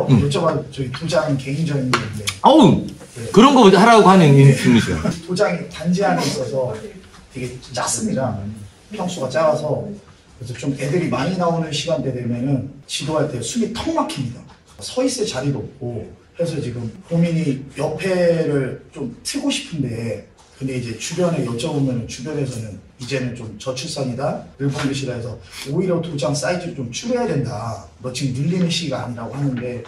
여쭤봐도 저희 도장 개인적인 건데. 어우, 네. 그런 거 하라고 하는 질문이죠. 도장이 단지 안에 있어서 되게 작습니다. 평수가 작아서. 그래서 좀 애들이 많이 나오는 시간대 되면은 지도할 때 숨이 턱 막힙니다. 서 있을 자리도 없고 해서 지금 고민이 옆에를 좀 트고 싶은데, 근데 이제 주변에 여쭤보면 주변에서는 이제는 좀 저출산이다, 늘봉듯이다 해서 오히려 도장 사이즈를 좀 줄여야 된다, 너 지금 늘리는 시기가 아니라고 하는데,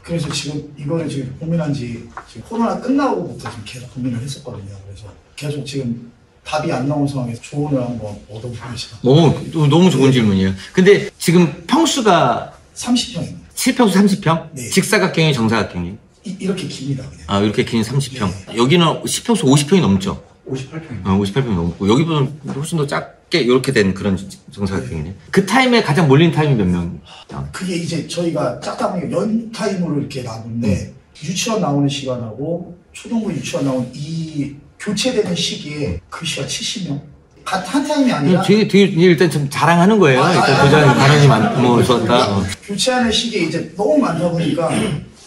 그래서 지금 이거를 지금 고민한 지 지금 코로나 끝나고부터 지금 계속 고민을 했었거든요. 그래서 계속 지금 답이 안 나온 상황에서 조언을 한번 얻어보고 싶어요. 너무 좋은 질문이에요. 근데 지금 평수가 30평입니다. 실평수 30평? 네. 직사각형이 정사각형이? 이렇게 깁니다. 그냥. 아, 이렇게 긴 30평. 네. 여기는 10평수 50평이 넘죠? 58평입니다. 58평이 넘고, 여기보다 훨씬 더 작게 이렇게 된 그런 정사각형이네. 네. 그 타임에 가장 몰린 타임이 몇 명? 그게 이제 저희가 짝다 보니까 연 타임으로 이렇게 나오는데, 유치원 나오는 시간하고 초등부 유치원 나오는 이 교체되는 시기에 그 시간 70명? 한 타임이 아니라 되게 일단 좀 자랑하는 거예요. 일단 도장 발언이 많고 좋았다. 교체하는 시기에 이제 너무 많다 보니까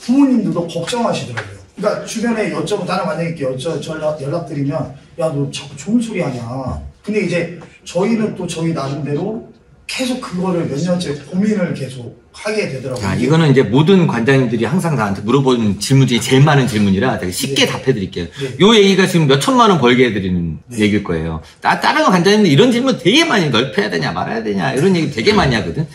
부모님들도 걱정하시더라고요. 그러니까 주변에 여쭤보면, 나는 만약에 이렇게 연락드리면 야, 너 자꾸 좋은 소리 하냐. 근데 이제 저희는 또 저희 나름대로 계속 그거를 몇 년째 고민을 계속 하게 되더라고요. 자, 이거는 이제 모든 관장님들이 항상 나한테 물어보는 질문 중에 제일 많은 질문이라 되게 쉽게 답해드릴게요. 요 얘기가 지금 몇 천만 원 벌게 해드리는 얘기일 거예요. 다른 관장님들 이런 질문 되게 많이, 넓혀야 되냐 말아야 되냐 이런 얘기 되게 많이 하거든.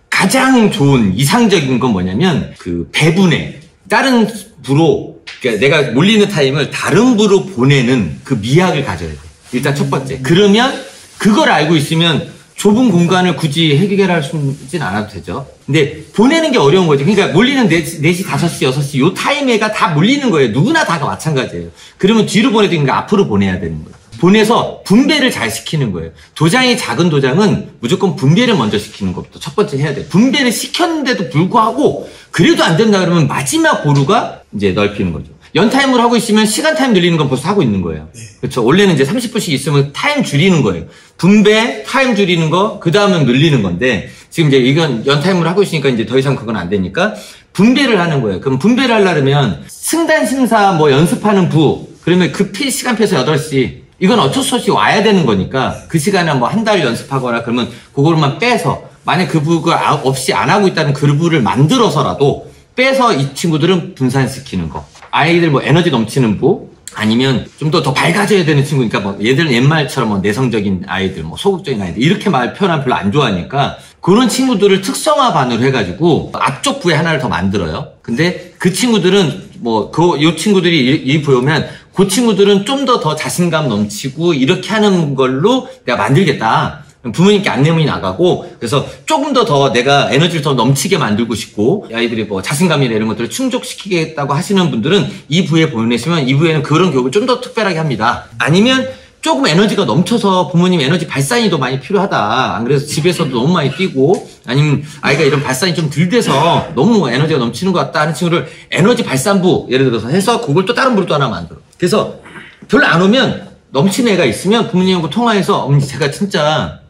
가장 좋은 이상적인 건 뭐냐면 그 배분에 다른 부로, 그러니까 내가 몰리는 타임을 다른 부로 보내는 그 미학을 가져야 돼. 일단 첫 번째. 그러면 그걸 알고 있으면 좁은 공간을 굳이 해결할 수 있진 않아도 되죠. 근데 보내는 게 어려운 거죠. 그러니까 몰리는 4시, 5시, 6시 요 타임에가 다 몰리는 거예요. 누구나 다 마찬가지예요. 그러면 뒤로 보내든가 앞으로 보내야 되는 거예요. 보내서 분배를 잘 시키는 거예요. 도장이 작은 도장은 무조건 분배를 먼저 시키는 것부터 첫 번째 해야 돼요. 분배를 시켰는데도 불구하고 그래도 안 된다 그러면 마지막 보루가 이제 넓히는 거죠. 연타임으로 하고 있으면 시간 타임 늘리는 건 벌써 하고 있는 거예요. 그렇죠. 원래는 이제 30분씩 있으면 타임 줄이는 거예요. 분배, 타임 줄이는 거, 그 다음은 늘리는 건데, 지금 이제 이건 연타임으로 하고 있으니까 이제 더 이상 그건 안 되니까, 분배를 하는 거예요. 그럼 분배를 하려면, 승단 심사 뭐 연습하는 부, 그러면 그 시간표에서 8시, 이건 어쩔 수 없이 와야 되는 거니까, 그 시간에 뭐 한 달 연습하거나 그러면 그거만 빼서, 만약 그 부가 없이 안 하고 있다는 그 부를 만들어서라도, 빼서 이 친구들은 분산시키는 거. 아이들 뭐 에너지 넘치는 부, 아니면 좀 더 밝아져야 되는 친구니까 뭐 얘들은 옛말처럼 뭐 내성적인 아이들, 뭐 소극적인 아이들 이렇게 말 표현하면 별로 안 좋아하니까 그런 친구들을 특성화 반으로 해가지고 앞쪽 부에 하나를 더 만들어요. 근데 그 친구들은 뭐 요 친구들이 이 보면 그 친구들은 좀 더 자신감 넘치고 이렇게 하는 걸로 내가 만들겠다. 부모님께 안내문이 나가고, 그래서 조금 더 내가 에너지를 더 넘치게 만들고 싶고, 아이들이 뭐 자신감이나 이런 것들을 충족시키겠다고 하시는 분들은 이 부에 보내시면 이 부에는 그런 교육을 좀 더 특별하게 합니다. 아니면 조금 에너지가 넘쳐서 부모님 에너지 발산이 더 많이 필요하다. 안 그래서 집에서도 너무 많이 뛰고, 아니면 아이가 이런 발산이 좀 덜 돼서 너무 에너지가 넘치는 것 같다 하는 친구를 에너지 발산부, 예를 들어서 해서 그걸 또 다른 부로 또 하나 만들어. 그래서 별로 안 오면 넘치는 애가 있으면 부모님하고 통화해서, 제가 진짜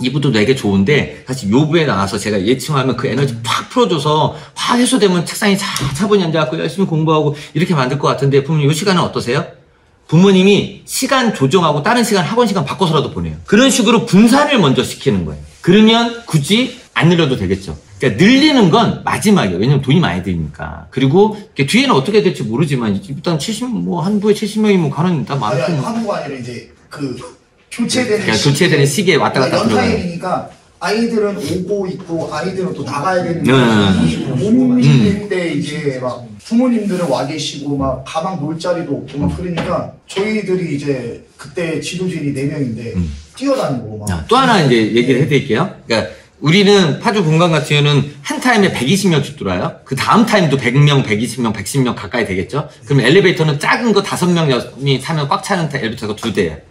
이부도 되게 좋은데 사실 요부에 나와서 제가 예칭하면 그 에너지 팍 풀어줘서 확 해소되면 책상에 차분히 앉아갖고 열심히 공부하고 이렇게 만들 것 같은데 부모님 요 시간은 어떠세요? 부모님이 시간 조정하고 다른 시간 학원 시간 바꿔서라도 보내요. 그런 식으로 분산을 먼저 시키는 거예요. 그러면 굳이 안 늘려도 되겠죠. 그러니까 늘리는 건 마지막이에요. 왜냐면 돈이 많이 드니까. 그리고 뒤에는 어떻게 될지 모르지만 일단 70, 한 부에 70명이 뭐 가는 다 많고. 아니, 한부가 아니라 이제 교체되는 시기에 왔다 갔다 들어가요. 연타임이니까 아이들은 오고 있고 아이들은 또 나가야 되는 몸인데 이제 막 부모님들은 와 계시고 막 가방 놓을 자리도 없고 막 그러니까 저희들이 이제 그때 지도진이 4명인데 뛰어다니고 막. 또 하나 이제 얘기를 해드릴게요. 그러니까 우리는 파주 본관 같은 경우는 한 타임에 120명씩 들어와요. 그 다음 타임도 100명, 120명, 110명 가까이 되겠죠. 그럼 엘리베이터는 작은 거 5명이 타면 꽉 차는 엘리베이터가 2대예요.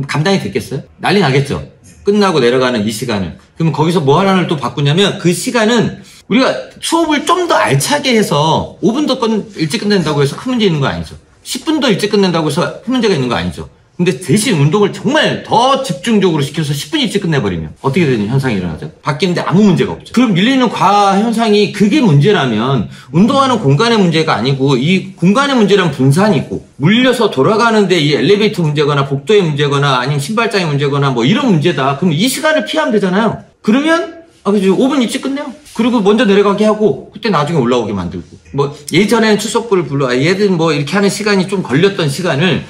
감당이 됐겠어요? 난리 나겠죠? 끝나고 내려가는 이 시간을. 그러면 거기서 뭐 하나를 또 바꾸냐면 그 시간은 우리가 수업을 좀 더 알차게 해서 5분 더 일찍 끝낸다고 해서 큰 문제 있는 거 아니죠. 10분 더 일찍 끝낸다고 해서 큰 문제가 있는 거 아니죠. 근데 대신 운동을 정말 더 집중적으로 시켜서 10분 일찍 끝내버리면 어떻게 되는 현상이 일어나죠? 바뀌는데 아무 문제가 없죠. 그럼 밀리는 과하 현상이 그게 문제라면 운동하는 공간의 문제가 아니고 이 공간의 문제란 분산이고 물려서 돌아가는데 이 엘리베이터 문제거나 복도의 문제거나 아니면 신발장의 문제거나 뭐 이런 문제다. 그럼 이 시간을 피하면 되잖아요. 그러면 그죠. 5분 일찍 끝내요. 그리고 먼저 내려가게 하고 그때 나중에 올라오게 만들고 뭐 예전에는 출석부를 불러 얘들 뭐 이렇게 하는 시간이 좀 걸렸던 시간을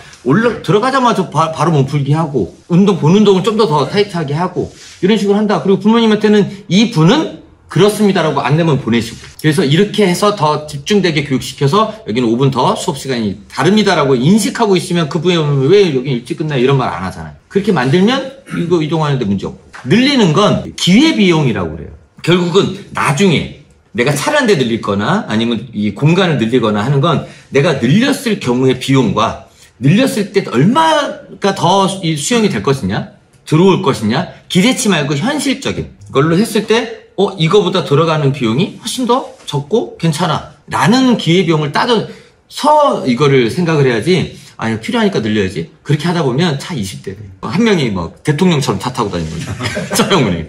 들어가자마자 바로 몸풀기 하고 운동 본 운동을 좀 더 타이트하게 하고 이런 식으로 한다. 그리고 부모님한테는 이 분은 그렇습니다라고 안내문 보내시고 그래서 이렇게 해서 더 집중되게 교육시켜서 여기는 5분 더 수업 시간이 다릅니다라고 인식하고 있으면 그 부모님은 왜 여기 일찍 끝나 이런 말 안 하잖아요. 그렇게 만들면 이거 이동하는데 문제 없고 늘리는 건 기회비용이라고 그래요. 결국은 나중에 내가 차를 한 대 늘리거나 아니면 이 공간을 늘리거나 하는 건 내가 늘렸을 경우의 비용과 늘렸을 때 얼마가 더 수용이 될 것이냐 들어올 것이냐 기대치 말고 현실적인 걸로 했을 때 이거보다 들어가는 비용이 훨씬 더 적고 괜찮아 라는 기회비용을 따져서 이거를 생각을 해야지 아니 필요하니까 늘려야지 그렇게 하다 보면 차 20대 돼요. 한 명이 뭐 대통령처럼 차 타고 다니는 거죠. 차병문이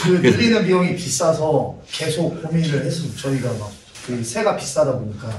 그 늘리는 비용이 비싸서 계속 고민을 해서 저희가 막 그 세가 비싸다 보니까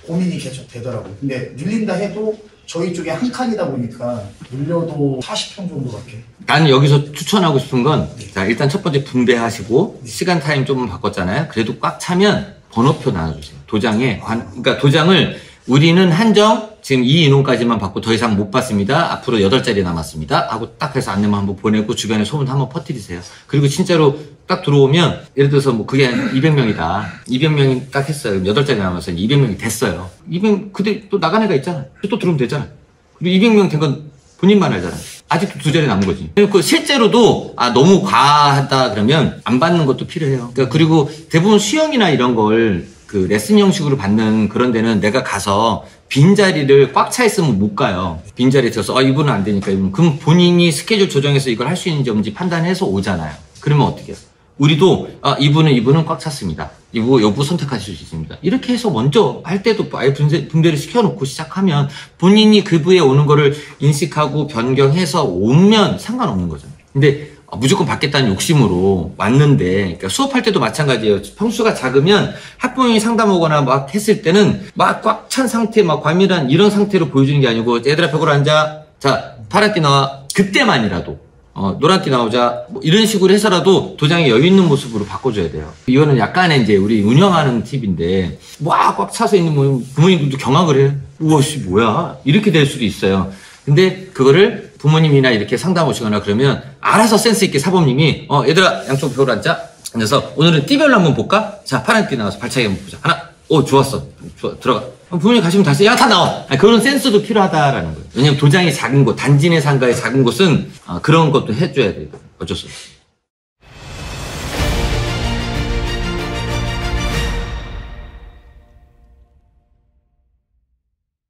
고민이 계속 되더라고요. 근데 늘린다 해도 저희 쪽에 한 칸이다 보니까 늘려도 40평 정도밖에. 나는 여기서 추천하고 싶은 건 자, 일단 첫 번째 분배하시고 시간 타임 조금 바꿨잖아요. 그래도 꽉 차면 번호표 나눠주세요. 도장에 그러니까 도장을 우리는 한정 지금 이 인원까지만 받고 더 이상 못 받습니다. 앞으로 8자리 남았습니다. 하고 딱 해서 안내만 한번 보내고 주변에 소문 한번 퍼뜨리세요. 그리고 진짜로 딱 들어오면 예를 들어서 뭐 그게 200명이다. 200명이 딱 했어요. 8자리 남았어요. 200명이 됐어요. 200 근데 또 나간 애가 있잖아. 또 들어오면 되잖아. 그리고 200명 된 건 본인만 알잖아. 아직도 2자리 남은 거지. 그리고 실제로도 너무 과하다 그러면 안 받는 것도 필요해요. 그러니까 그리고 대부분 수영이나 이런 걸 그 레슨 형식으로 받는 그런 데는 내가 가서 빈자리를 꽉 차 있으면 못 가요. 빈자리에 들어서 이분은 안 되니까 이분은. 그럼 본인이 스케줄 조정해서 이걸 할 수 있는지 없는지 판단해서 오잖아요. 그러면 어떻게 해요? 우리도 이분은 꽉 찼습니다. 여부 선택하실 수 있습니다. 이렇게 해서 먼저 할 때도 아예 분배를 시켜놓고 시작하면 본인이 그 부에 오는 거를 인식하고 변경해서 오면 상관없는 거잖아요. 근데 무조건 받겠다는 욕심으로 왔는데 그러니까 수업할 때도 마찬가지예요. 평수가 작으면 학부모님이 상담 오거나 막 했을 때는 막 꽉 찬 상태 막 과밀한 이런 상태로 보여주는 게 아니고 얘들아 벽으로 앉아 자 파란띠 나와 그때만이라도 노란띠 나오자 뭐 이런 식으로 해서라도 도장에 여유 있는 모습으로 바꿔줘야 돼요. 이거는 약간의 이제 우리 운영하는 팁인데 막 꽉 차서 있는 부모님들도 경악을 해요. 우와 씨 뭐야 이렇게 될 수도 있어요. 근데 그거를 부모님이나 이렇게 상담 오시거나 그러면 알아서 센스 있게 사범님이 얘들아 양쪽 벽으로 앉아서 오늘은 띠별로 한번 볼까? 자 파란띠 나와서 발차기 한번 보자. 하나 좋았어 들어가. 부모님 가시면 다시 다 나와. 그런 센스도 필요하다라는 거예요. 왜냐면 도장이 작은 곳 단지 내 상가의 작은 곳은 그런 것도 해줘야 돼요. 어쩔 수 없어.